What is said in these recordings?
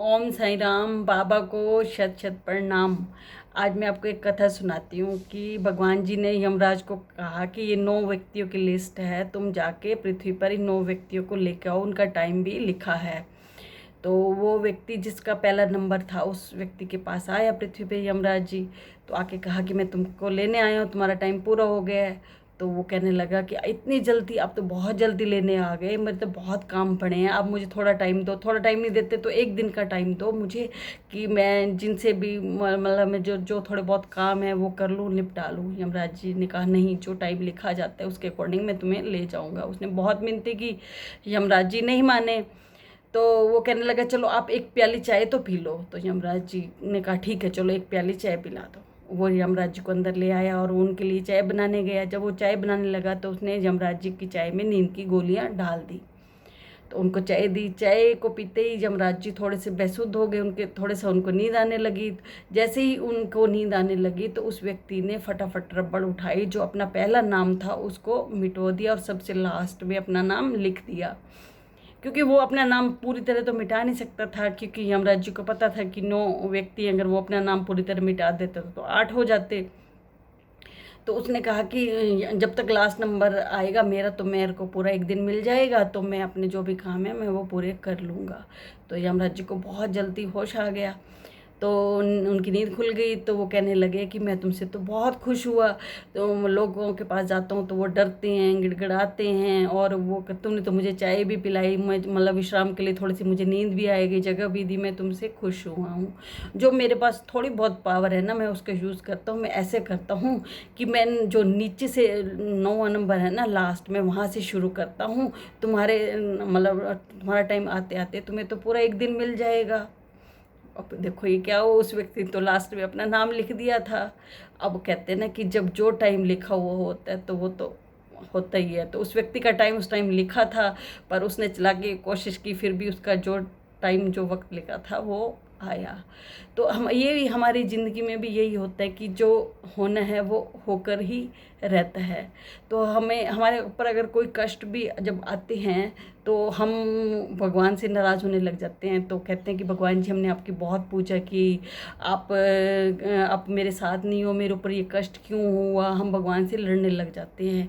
ओम साईं राम। बाबा को शत शत प्रणाम। आज मैं आपको एक कथा सुनाती हूँ कि भगवान जी ने यमराज को कहा कि ये 9 व्यक्तियों की लिस्ट है, तुम जाके पृथ्वी पर इन 9 व्यक्तियों को लेकर आओ, उनका टाइम भी लिखा है। तो वो व्यक्ति जिसका पहला नंबर था उस व्यक्ति के पास आया पृथ्वी पे यमराज जी। तो आके कहा कि मैं तुमको लेने आया हूँ, तुम्हारा टाइम पूरा हो गया है। तो वो कहने लगा कि इतनी जल्दी, आप तो बहुत जल्दी लेने आ गए, मेरे तो बहुत काम पड़े हैं, आप मुझे थोड़ा टाइम दो। थोड़ा टाइम नहीं देते तो एक दिन का टाइम दो मुझे, कि मैं जिनसे भी मतलब मैं जो जो थोड़े बहुत काम है वो कर लूँ, निपटा लूँ। यमराज जी ने कहा नहीं, जो टाइम लिखा जाता है उसके अकॉर्डिंग मैं तुम्हें ले जाऊँगा। उसने बहुत मिन्नतें की, यमराज जी नहीं माने। तो वो कहने लगा चलो आप एक प्याली चाय तो पी लो। तो यमराज जी ने कहा ठीक है, चलो एक प्याली चाय पिला दो। वो यमराज जी को अंदर ले आया और उनके लिए चाय बनाने गया। जब वो चाय बनाने लगा तो उसने यमराज जी की चाय में नींद की गोलियां डाल दी। तो उनको चाय दी। चाय को पीते ही यमराज जी थोड़े से बेसुध हो गए, उनके थोड़े सा उनको नींद आने लगी। जैसे ही उनको नींद आने लगी तो उस व्यक्ति ने फटाफट रबड़ उठाई, जो अपना पहला नाम था उसको मिटो दिया और सबसे लास्ट में अपना नाम लिख दिया। क्योंकि वो अपना नाम पूरी तरह तो मिटा नहीं सकता था, क्योंकि यमराज जी को पता था कि 9 व्यक्ति अगर वो अपना नाम पूरी तरह मिटा देते तो 8 हो जाते। तो उसने कहा कि जब तक लास्ट नंबर आएगा मेरा, तो मेरे को पूरा एक दिन मिल जाएगा, तो मैं अपने जो भी काम है मैं वो पूरे कर लूँगा। तो यमराज जी को बहुत जल्दी होश आ गया। तो उनकी नींद खुल गई। तो वो कहने लगे कि मैं तुमसे तो बहुत खुश हुआ, तो लोगों के पास जाता हूँ तो वो डरते हैं, गिड़गिड़ाते हैं, और वो तुमने तो मुझे चाय भी पिलाई, मैं मतलब विश्राम के लिए थोड़ी सी मुझे नींद भी आएगी, जगह भी दी, मैं तुमसे खुश हुआ हूँ। जो मेरे पास थोड़ी बहुत पावर है ना, मैं उसका यूज़ करता हूँ। मैं ऐसे करता हूँ कि मैं जो नीचे से 9वां नंबर है ना लास्ट में, वहाँ से शुरू करता हूँ। तुम्हारे मतलब तुम्हारा टाइम आते आते तुम्हें तो पूरा एक दिन मिल जाएगा। अब देखो ये क्या हो, उस व्यक्ति ने तो लास्ट में अपना नाम लिख दिया था। अब कहते हैं ना कि जब जो टाइम लिखा हुआ होता है तो वो तो होता ही है। तो उस व्यक्ति का टाइम उस टाइम लिखा था, पर उसने चला के कोशिश की, फिर भी उसका जो टाइम जो वक्त लिखा था वो आया। तो हम ये भी हमारी ज़िंदगी में भी यही होता है कि जो होना है वो होकर ही रहता है। तो हमें हमारे ऊपर अगर कोई कष्ट भी जब आते हैं तो हम भगवान से नाराज़ होने लग जाते हैं। तो कहते हैं कि भगवान जी हमने आपकी बहुत पूजा की, आप मेरे साथ नहीं हो, मेरे ऊपर ये कष्ट क्यों हुआ, हम भगवान से लड़ने लग जाते हैं।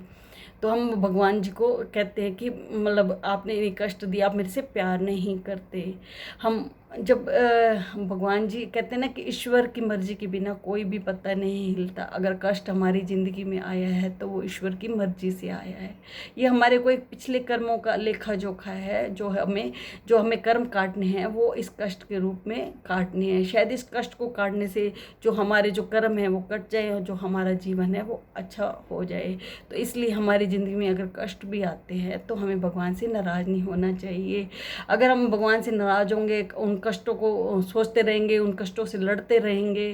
तो हम भगवान जी को कहते हैं कि मतलब आपने ये कष्ट दिया, आप मेरे से प्यार नहीं करते। हम जब भगवान जी कहते हैं ना कि ईश्वर की मर्जी के बिना कोई भी पत्ता नहीं हिलता। अगर कष्ट हमारी ज़िंदगी में आया है तो वो ईश्वर की मर्जी से आया है। ये हमारे को एक पिछले कर्मों का लेखा जोखा है, जो हमें कर्म काटने हैं वो इस कष्ट के रूप में काटने हैं। शायद इस कष्ट को काटने से जो हमारे जो कर्म हैं वो कट जाए और जो हमारा जीवन है वो अच्छा हो जाए। तो इसलिए हमारी ज़िंदगी में अगर कष्ट भी आते हैं तो हमें भगवान से नाराज़ नहीं होना चाहिए। अगर हम भगवान से नाराज़ होंगे, उन कष्टों को सोचते रहेंगे, उन कष्टों से लड़ते रहेंगे,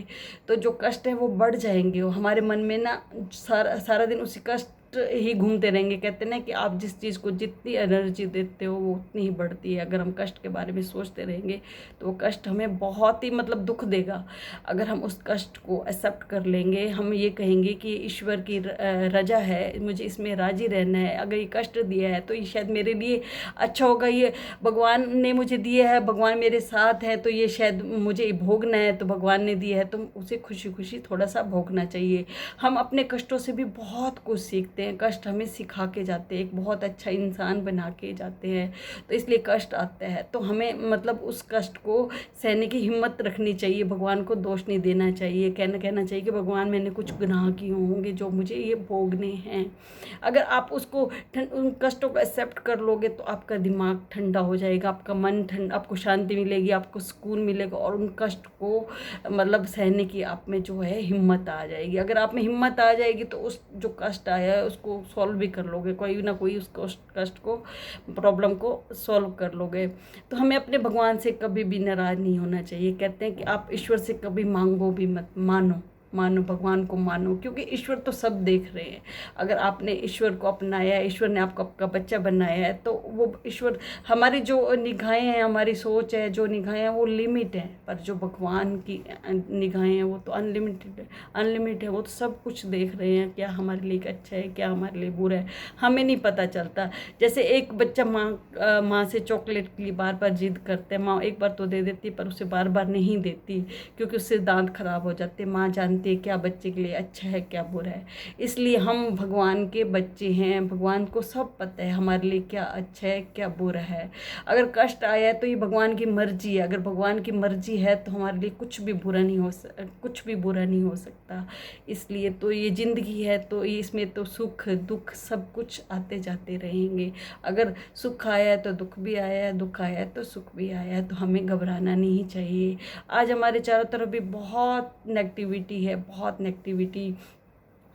तो जो कष्ट है वो बढ़ जाएंगे। वो हमारे मन में ना सारा सारा दिन उसी कष्ट ही घूमते रहेंगे। कहते हैं ना कि आप जिस चीज़ को जितनी एनर्जी देते हो वो उतनी ही बढ़ती है। अगर हम कष्ट के बारे में सोचते रहेंगे तो वो कष्ट हमें बहुत ही मतलब दुख देगा। अगर हम उस कष्ट को एक्सेप्ट कर लेंगे, हम ये कहेंगे कि ईश्वर की रजा है, मुझे इसमें राजी रहना है। अगर ये कष्ट दिया है तो ये शायद मेरे लिए अच्छा होगा, ये भगवान ने मुझे दिया है, भगवान मेरे साथ है, तो ये शायद मुझे भोगना है, तो भगवान ने दिया है तो उसे खुशी खुशी थोड़ा सा भोगना चाहिए। हम अपने कष्टों से भी बहुत कुछ सीखते हैं। कष्ट हमें सिखा के जाते हैं, एक बहुत अच्छा इंसान बना के जाते हैं। तो इसलिए कष्ट आता है तो हमें मतलब उस कष्ट को सहने की हिम्मत रखनी चाहिए। भगवान को दोष नहीं देना चाहिए, कहना चाहिए कि भगवान मैंने कुछ गुनाह किए होंगे जो मुझे ये भोगने हैं। अगर आप उन कष्टों को एक्सेप्ट कर लोगे तो आपका दिमाग ठंडा हो जाएगा, आपका मन ठंडा, आपको शांति मिलेगी, आपको सुकून मिलेगा, और उन कष्ट को मतलब सहने की आप में जो है हिम्मत आ जाएगी। अगर आप में हिम्मत आ जाएगी तो उस जो कष्ट आया है उसको सॉल्व भी कर लोगे, कोई ना कोई उस कष्ट को, प्रॉब्लम को सॉल्व कर लोगे। तो हमें अपने भगवान से कभी भी नाराज़ नहीं होना चाहिए। कहते हैं कि आप ईश्वर से कभी मांगो भी मत, मानो। मानो, भगवान को मानो, क्योंकि ईश्वर तो सब देख रहे हैं। अगर आपने ईश्वर को अपनाया है, ईश्वर ने आपको आपका बच्चा बनाया है, तो वो ईश्वर, हमारी जो निगाहें हैं, हमारी सोच है, जो निगाहें हैं वो लिमिट है, पर जो भगवान की निगाहें हैं वो तो अनलिमिटेड है। वो तो सब कुछ देख रहे हैं, क्या हमारे लिए अच्छा है, क्या हमारे लिए बुरा है, हमें नहीं पता चलता। जैसे एक बच्चा माँ से चॉकलेट के लिए बार बार जिद करते हैं, माँ एक बार तो दे देती है पर उसे बार बार नहीं देती, क्योंकि उससे दांत खराब हो जाते। माँ जानती है क्या बच्चे के लिए अच्छा है, क्या बुरा है। इसलिए हम भगवान के बच्चे हैं, भगवान को सब पता है हमारे लिए क्या अच्छा है, क्या बुरा है। अगर कष्ट आया है तो ये भगवान की मर्जी है, अगर भगवान की मर्जी है तो हमारे लिए कुछ भी बुरा नहीं हो सकता। इसलिए तो ये ज़िंदगी है, तो इसमें तो सुख दुख सब कुछ आते जाते रहेंगे। अगर सुख आया है तो दुख भी आया है, दुख आया है तो सुख भी आया है, तो हमें घबराना नहीं चाहिए। आज हमारे चारों तरफ भी बहुत नेगेटिविटी है, बहुत नेगेटिविटी,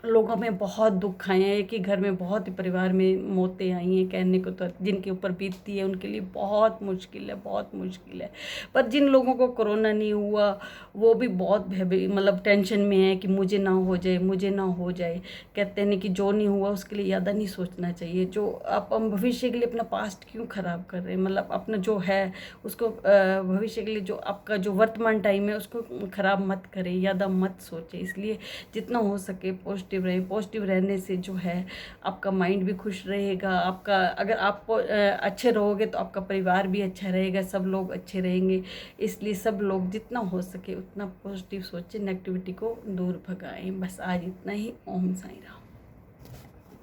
लोगों में बहुत दुख आए हैं। एक ही घर में बहुत ही परिवार में मौतें आई हैं, कहने को तो जिनके ऊपर बीतती है उनके लिए बहुत मुश्किल है, बहुत मुश्किल है। पर जिन लोगों को कोरोना नहीं हुआ वो भी बहुत मतलब टेंशन में है कि मुझे ना हो जाए, मुझे ना हो जाए। कहते हैं कि जो नहीं हुआ उसके लिए ज़्यादा नहीं सोचना चाहिए। जो आप हम भविष्य के लिए अपना पास्ट क्यों ख़राब कर रहे हैं, मतलब अपना जो है उसको भविष्य के लिए जो आपका जो वर्तमान टाइम है उसको ख़राब मत करें, ज़्यादा मत सोचें। इसलिए जितना हो सके पॉजिटिव रहें। पॉजिटिव रहने से जो है आपका माइंड भी खुश रहेगा, आपका अगर आप अच्छे रहोगे तो आपका परिवार भी अच्छा रहेगा, सब लोग अच्छे रहेंगे। इसलिए सब लोग जितना हो सके उतना पॉजिटिव सोचें, नेगेटिविटी को दूर भगाएं। बस आज इतना ही। ओम साईं राम।